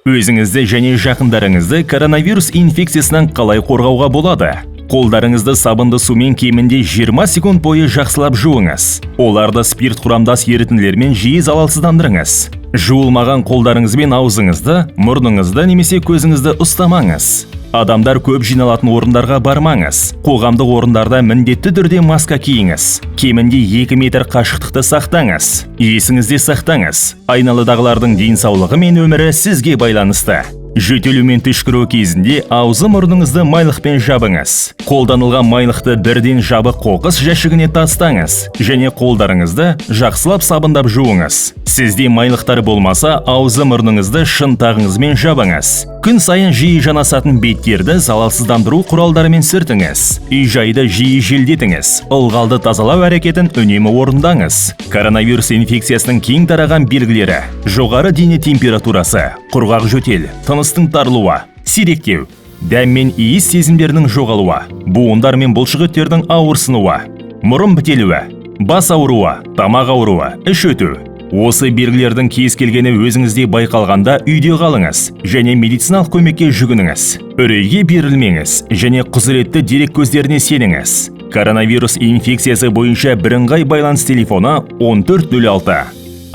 Өзіңізді және жақындарыңызды коронавирус инфекциясынан қалай қорғауға болады? Қолдарыңызды сабынды сумен кемінде 20 секунд бойы жақсылап жуыңыз. Оларды спирт құрамдас ерітінділермен жиі залалсыздандырыңыз. Жуылмаған қолдарыңыз бен аузыңызды, мұрныңызды немесе көзіңізді ұстамаңыз. Адамдар көп жиналатын орындарға бармаңыз. Қоғамдық орындарда міндетті түрде маска киіңіз. Кемінде 2 метр қашықтықты сақтаңыз. Есіңізде сақтаңыз. Айналадағылардың денсаулығы мен өмірі сізге байланысты. Жөтелу мен түшкіру кезінде аузы мұрныңызды майлықпен жабыңыз. Қолданылған майлықты бірден жабық қоқыс жәшігіне тастаңыз және қолдарыңызды жақсылап сабындап жуыңыз. Сізде майлықтар болмаса, аузы мұрныңызды шынтағыңызбен жабыңыз. Күн сайын жиі жанасатын беттерді залалсыздандыру құралдарымен сүртіңіз. Үй-жайды жиі желдетіңіз. Ылғалды тазалау әрекетін үнемі орындаңыз. Коронавирус инфекциясының кең тараған белгілері: жоғары дене температурасы, құрғақ жөтел, тыныстың тарылуы, сиректеу, дәм мен иіс сезімдерінің жоғалуы, буындар мен бұлшықеттердің ауырсынуы, мұрын бітелуі, бас ауруы, тамақ ауруы, іш өту. Осы белгілердің кез келгені өзіңізде байқалғанда үйде қалыңыз және медициналық көмекке жүгініңіз. Үрейге берілмеңіз және құзыретті дерек көздеріне сеніңіз. Коронавирус инфекциясы бойынша бірыңғай байланыс телефоны 1406.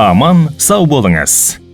Аман, сау болыңыз.